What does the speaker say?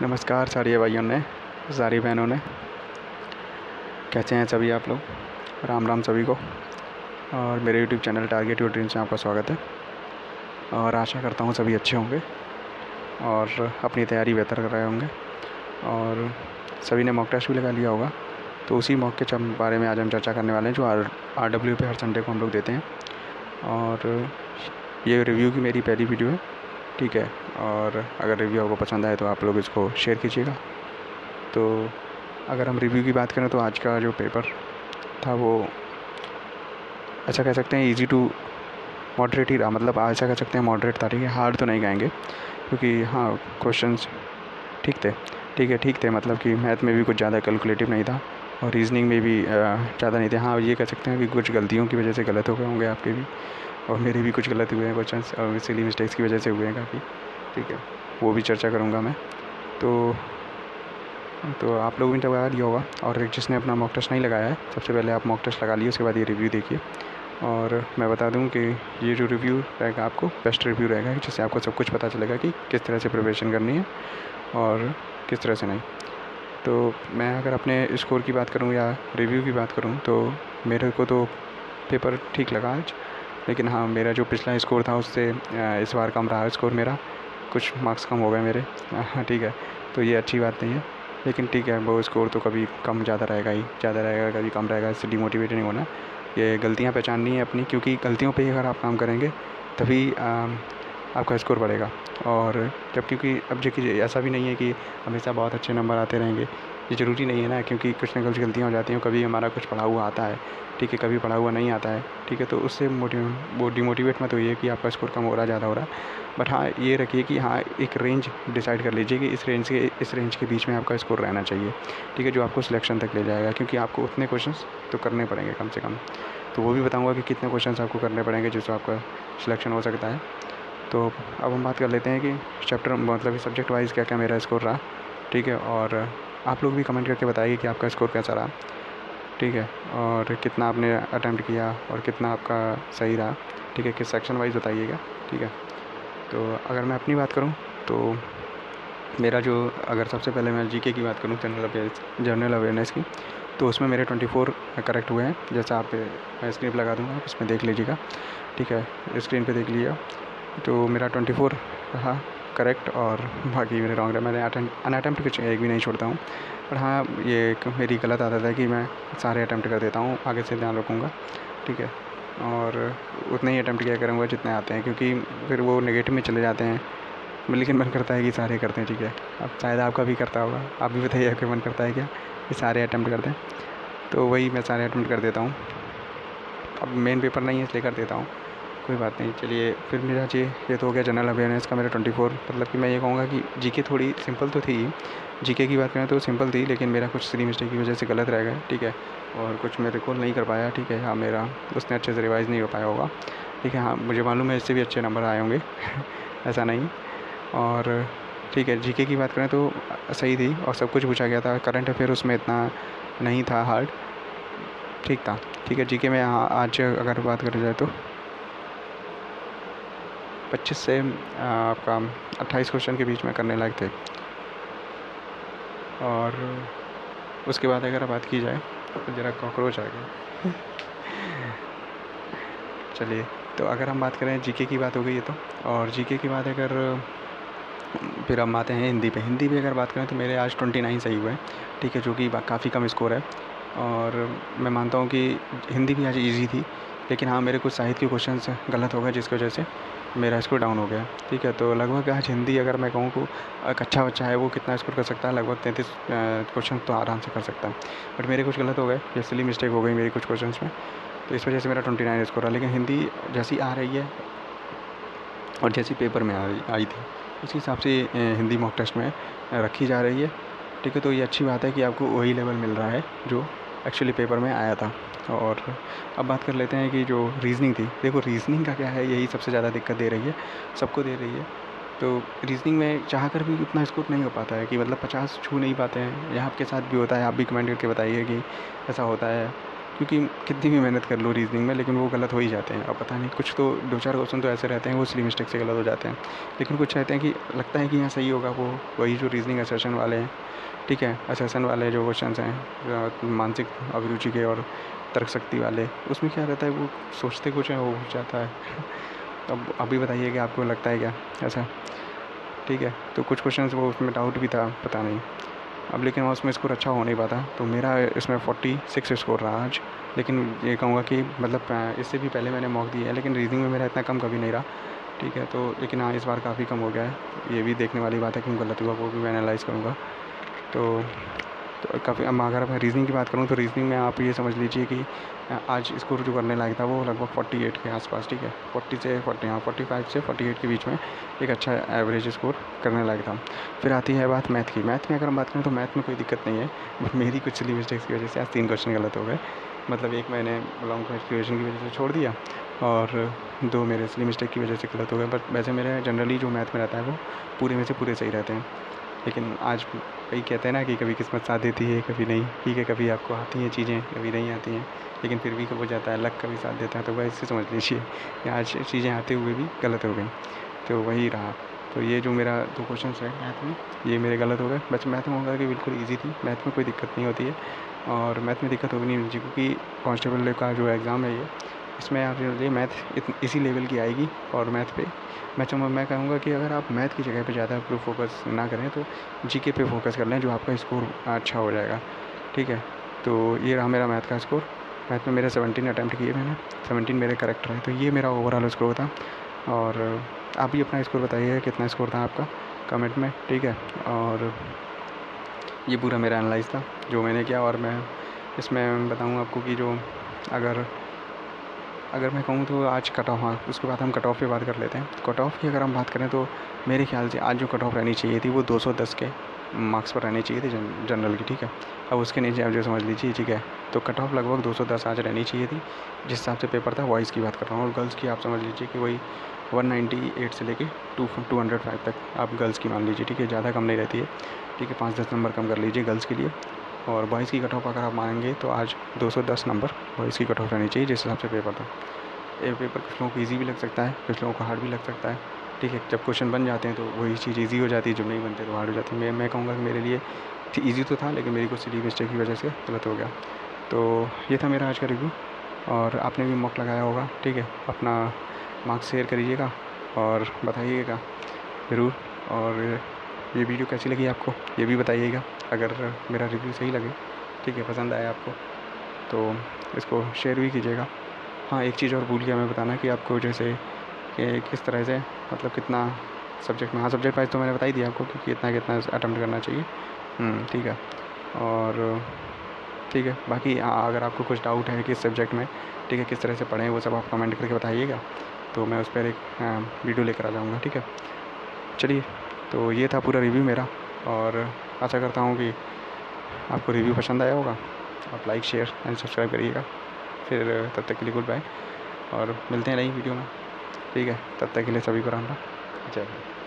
नमस्कार सारी भाइयों ने, सारी बहनों ने, कैसे हैं सभी आप लोग। राम राम सभी को। और मेरे YouTube channel target your dreams में आपका स्वागत है। और आशा करता हूँ सभी अच्छे होंगे और अपनी तैयारी बेहतर कर रहे होंगे। और सभी ने मॉक टेस्ट भी लगा लिया होगा, तो उसी मॉक के बारे में आज हम चर्चा करने वाले हैं जो RW पे हर संडे को हम लोग देते हैं। और ये रिव्यू की मेरी पहली वीडियो है, ठीक है। और अगर रिव्यू आपको पसंद आए तो आप लोग इसको शेयर कीजिएगा। तो अगर हम रिव्यू की बात करें तो आज का जो पेपर था वो ऐसा कह सकते हैं इजी टू मॉडरेट ही रहा। मतलब ऐसा कह सकते हैं मॉडरेट था, ठीक है। हार्ड तो नहीं कहेंगे क्योंकि हाँ क्वेश्चंस ठीक थे। मतलब कि मैथ में भी कुछ ज़्यादा कैलकुलेटिव नहीं था और रीजनिंग में भी ज़्यादा नहीं थे। हाँ, ये कह सकते हैं कि कुछ गलतियों की वजह से गलत हो गए होंगे आपके भी, और मेरे भी कुछ गलत हुए हैं क्वेश्चंस, और सिली मिस्टेक्स की वजह से हुए हैं काफ़ी, ठीक है। वो भी चर्चा करूँगा मैं। तो आप लोगों ने तो लगा लिया होगा, और जिसने अपना मॉक टेस्ट नहीं लगाया है सबसे पहले आप मॉक टेस्ट लगा लिए, उसके बाद ये रिव्यू देखिए। और मैं बता दूं कि ये जो रिव्यू रहेगा आपको बेस्ट रिव्यू रहेगा, जिससे आपको सब कुछ पता चलेगा कि किस तरह से प्रिपरेशन करनी है और किस तरह से नहीं। तो मैं अगर अपने स्कोर की बात करूं या रिव्यू की बात करूं तो मेरे को तो पेपर ठीक लगा आज। लेकिन हाँ, मेरा जो पिछला स्कोर था उससे इस बार कम रहा स्कोर मेरा, कुछ मार्क्स कम हो गए मेरे। हाँ ठीक है, तो ये अच्छी बात नहीं है, लेकिन ठीक है, वो स्कोर तो कभी कम ज़्यादा रहेगा ही, ज़्यादा रहेगा कभी कम रहेगा। इससे डिमोटिवेट नहीं होना, ये गलतियाँ पहचाननी है अपनी, क्योंकि गलतियों पे ही अगर आप काम करेंगे तभी आपका स्कोर बढ़ेगा। और जब क्योंकि अब जो कि ऐसा भी नहीं है कि हमेशा बहुत अच्छे नंबर आते रहेंगे, ये ज़रूरी नहीं है ना, क्योंकि कुछ ना कुछ गलतियाँ हो जाती हैं। कभी हमारा कुछ पढ़ा हुआ आता है, ठीक है, कभी पढ़ा हुआ नहीं आता है, ठीक है। तो उससे वो डिमोटिवेट मत होइए कि आपका स्कोर कम हो रहा, ज़्यादा हो रहा। बट हाँ, ये रखिए कि हाँ, एक रेंज डिसाइड कर लीजिए कि इस रेंज के बीच में आपका स्कोर रहना चाहिए, ठीक है, जो आपको सिलेक्शन तक ले जाएगा। क्योंकि आपको उतने क्वेश्चंस तो करने पड़ेंगे कम से कम। तो वो भी बताऊँगा कि कितने क्वेश्चंस आपको करने पड़ेंगे जिससे आपका सिलेक्शन हो सकता है। तो अब हम बात कर लेते हैं कि चैप्टर मतलब सब्जेक्ट वाइज क्या क्या मेरा स्कोर रहा, ठीक है। और आप लोग भी कमेंट करके बताइए कि आपका स्कोर कैसा रहा, ठीक है, और कितना आपने अटैम्प्ट किया और कितना आपका सही रहा, ठीक है। किस सेक्शन वाइज बताइएगा, ठीक है। तो अगर मैं अपनी बात करूं तो मेरा जो, अगर सबसे पहले मैं जीके की बात करूं, जनरल अवेयरनेस की, तो उसमें मेरे 24 करेक्ट हुए हैं। जैसा आप, मैं स्क्रीन पर लगा दूँगा, उसमें देख लीजिएगा, ठीक है, स्क्रीन पे देख लीजिएगा। तो मेरा 24 रहा करेक्ट, और बाकी मेरे रॉन्ग रहे। मैंने अनअटेम्प्ट कुछ एक भी नहीं छोड़ता हूँ। पर हाँ, ये एक मेरी गलत आदत है कि मैं सारे अटैम्प्ट कर देता हूँ, आगे से ध्यान रखूँगा, ठीक है। और उतने ही अटैम्प्ट किया करूँगा जितने आते हैं, क्योंकि फिर वो नेगेटिव में चले जाते हैं। लेकिन मन करता है कि सारे करते हैं, ठीक है। अब शायद आपका भी करता होगा, आप भी बताइए आपका मन करता है क्या कि सारे अटैम्प्ट करते हैं। तो वही मैं सारे अटैम्प्ट कर देता हूँ। अब मेन पेपर नहीं है इसलिए कर देता हूँ, कोई बात नहीं। चलिए फिर मेरा ये तो हो गया जनरल अवेयरनेस का मेरा 24। मतलब कि मैं ये कहूँगा कि जीके थोड़ी सिंपल तो थी। जीके की बात करें तो सिंपल थी, लेकिन मेरा कुछ सिली मिस्टेक की वजह से गलत रह गया, ठीक है। और कुछ मैं रिकॉल नहीं कर पाया, ठीक है। हाँ, मेरा उसने अच्छे से रिवाइज़ नहीं हो पाया होगा, ठीक है। हाँ, मुझे मालूम है इससे भी अच्छे नंबर आए होंगे ऐसा नहीं। और ठीक है, जीके की बात करें तो सही थी और सब कुछ पूछा गया था। करंट अफेयर उसमें इतना नहीं था हार्ड, ठीक था, ठीक है। जीके में हाँ, आज अगर बात करी जाए तो 25 से आपका 28 क्वेश्चन के बीच में करने लायक थे। और उसके बाद अगर बात की जाए तो ज़रा कॉकरोच आ गया चलिए, तो अगर हम बात करें, जीके की बात हो गई है तो, और जीके की बात अगर फिर हम आते हैं हिंदी पे। हिंदी पे अगर बात करें तो मेरे आज 29 सही हुए हैं, ठीक है, जो कि काफ़ी कम स्कोर है। और मैं मानता हूँ कि हिंदी भी आज ईजी थी, लेकिन हाँ, मेरे कुछ साहित्य के क्वेश्चंस गलत हो गए जिसकी वजह से मेरा स्कोर डाउन हो गया, ठीक है। तो लगभग आज हिंदी, अगर मैं कहूँ को एक अच्छा बच्चा है वो कितना स्कोर कर सकता है, लगभग 33 क्वेश्चन तो आराम से कर सकता है। बट मेरे कुछ गलत हो गए, ये सिली मिस्टेक हो गई मेरी कुछ क्वेश्चन में, तो इस वजह से मेरा 29 स्कोर रहा। लेकिन हिंदी जैसी आ रही है और जैसी पेपर में आई थी, उस हिसाब से हिंदी मॉक टेस्ट में रखी जा रही है, ठीक है। तो ये अच्छी बात है कि आपको वही लेवल मिल रहा है जो एक्चुअली पेपर में आया था। और अब बात कर लेते हैं कि जो रीज़निंग थी, देखो रीज़निंग का क्या है, यही सबसे ज़्यादा दिक्कत दे रही है, सबको दे रही है। तो रीज़निंग में चाह कर भी उतना स्कोर नहीं हो पाता है कि मतलब 50 छू नहीं पाते हैं। यहाँ आपके साथ भी होता है, आप भी कमेंट करके बताइए कि ऐसा होता है। क्योंकि कितनी भी मेहनत कर लो रीजनिंग में, लेकिन वो गलत हो ही जाते हैं। अब पता नहीं, कुछ तो 2-4 क्वेश्चन तो ऐसे रहते हैं वो सिली मिस्टेक से गलत हो जाते हैं, लेकिन कुछ रहते हैं कि लगता है कि यहाँ सही होगा, वो वही जो रीजनिंग असर्शन वाले हैं, ठीक है, असर्शन वाले जो क्वेश्चन हैं मानसिक अभिरुचि के और तर्क शक्ति वाले, उसमें क्या रहता है वो सोचते कुछ है, वो हो जाता है। अब अभी बताइए कि आपको लगता है क्या ऐसा? ठीक है, तो कुछ क्वेश्चन वो उसमें डाउट भी था, पता नहीं। अब लेकिन उसमें स्कोर अच्छा हो नहीं पाता, तो मेरा इसमें 46 स्कोर रहा आज। लेकिन ये कहूँगा कि मतलब इससे भी पहले मैंने मॉक दिया है, लेकिन रीजनिंग में मेरा इतना कम कभी नहीं रहा, ठीक है। तो लेकिन हाँ, इस बार काफ़ी कम हो गया है, ये भी देखने वाली बात है, क्यों गलत हुआ वो भी मैं एनालाइज़ करूँगा। तो काफ़ी, अब अगर मैं रीजनिंग की बात करूँ तो रीजनिंग में आप ये समझ लीजिए कि आज स्कोर जो करने लायक था वो लगभग 48 के आसपास, ठीक है, 40 से 40, हाँ 45 से 48 के बीच में एक अच्छा एवरेज स्कोर करने लायक था। फिर आती है बात मैथ की। मैथ में अगर हम बात करें तो मैथ में कोई दिक्कत नहीं है, बट मेरी कुछ सिली मिस्टेक्स की वजह से आज 3 क्वेश्चन गलत हो गए। मतलब एक मैंने लॉन्ग इक्वेशन की वजह से छोड़ दिया, और 2 मेरे सिली मिस्टेक की वजह से गलत हो गए। बट वैसे मेरे जनरली जो मैथ में रहता है वो पूरे में से पूरे सही रहते हैं। लेकिन आज वही कहते हैं ना कि कभी किस्मत साथ देती है, कभी नहीं, ठीक है, कभी आपको आती हैं चीज़ें, कभी नहीं आती हैं, लेकिन फिर भी कब हो जाता है, लक कभी साथ देता है। तो वह इससे समझ लीजिए कि आज चीज़ें आते हुए भी गलत हो गई, तो वही रहा। तो ये जो मेरा 2 क्वेश्चन है मैथ में, ये मेरे गलत हो गए। बस मैथ में होगा कि बिल्कुल ईजी थी, मैथ में कोई दिक्कत नहीं होती है, और मैथ में दिक्कत होगी नहीं मुझे, क्योंकि कांस्टेबल का जो एग्ज़ाम है ये, इसमें आप ये मैथ इसी लेवल की आएगी। और मैथ पे मैं कहूँगा कि अगर आप मैथ की जगह पे ज़्यादा फोकस ना करें तो जीके पे फोकस कर लें, जो आपका स्कोर अच्छा हो जाएगा, ठीक है। तो ये रहा मेरा मैथ का स्कोर। मैथ में मेरे 17 अटैम्प्ट किए मैंने, 17 मेरे करेक्ट रहे, तो ये मेरा ओवरऑल स्कोर था। और आप भी अपना स्कोर बताइए कितना स्कोर था आपका कमेंट में, ठीक है। और ये पूरा मेरा एनालाइज़ था जो मैंने किया। और मैं इसमें बताऊँ आपको कि जो अगर अगर मैं कहूँ तो आज कट ऑफ, हाँ उसके बाद हम कट ऑफ पे बात कर लेते हैं। कट ऑफ की अगर हम बात करें तो मेरे ख्याल से आज जो कट ऑफ रहनी चाहिए थी वो 210 के मार्क्स पर रहनी चाहिए थी जनरल की, ठीक है। अब उसके नीचे आप जो समझ लीजिए, ठीक है। तो कट ऑफ लगभग 210 आज रहनी चाहिए थी, जिस हिसाब से पेपर था। बॉयज़ की बात कर रहा हूँ, और गर्ल्स की आप समझ लीजिए कि वही 198 से लेके 205 तक आप गर्ल्स की मान लीजिए, ठीक है, ज़्यादा कम नहीं रहती है, ठीक है। 5-10 नंबर कम कर लीजिए गर्ल्स के लिए। और बॉयज़ की कट ऑफ अगर आप मानेंगे तो आज 210 नंबर बॉयज़ की कट ऑफ रहनी चाहिए, जिस हिसाब से पेपर था। ये पेपर कुछ लोगों को ईजी भी लग सकता है, कुछ लोगों को हार्ड भी लग सकता है, ठीक है। जब क्वेश्चन बन जाते हैं तो वही चीज़ ईजी हो जाती है, जब नहीं बनते तो हार्ड हो जाती है। मैं कहूँगा कि मेरे लिए ईजी तो था, लेकिन मेरी कुछ सिली मिस्टेक की वजह से गलत हो गया। तो ये था मेरा आज का रिव्यू, और आपने भी मॉक लगाया होगा, ठीक है। अपना मार्क्स शेयर करिएगा और बताइएगा ज़रूर। और ये वीडियो कैसी लगी आपको ये भी बताइएगा, अगर मेरा रिव्यू सही लगे, ठीक है, पसंद आया आपको तो इसको शेयर भी कीजिएगा। हाँ, एक चीज़ और भूल गया मैं बताना कि आपको जैसे कि किस तरह से, मतलब कितना सब्जेक्ट में, हाँ सब्जेक्ट वाइज तो मैंने बता ही दिया आपको कि कितना कितना अटेम्प्ट करना चाहिए, ठीक है। और ठीक है, बाकी हाँ, अगर आपको कुछ डाउट है किस सब्जेक्ट में, ठीक है, किस तरह से पढ़ें, वो सब आप कमेंट करके बताइएगा, तो मैं उस पर एक वीडियो लेकर आ जाऊँगा, ठीक है। चलिए, तो ये था पूरा रिव्यू मेरा, और आशा करता हूँ कि आपको रिव्यू पसंद आया होगा। आप लाइक, शेयर एंड सब्सक्राइब करिएगा। फिर तब तक के लिए गुड बाय, और मिलते हैं नई वीडियो में, ठीक है। तब तक के लिए सभी को राम राम, जय हिंद।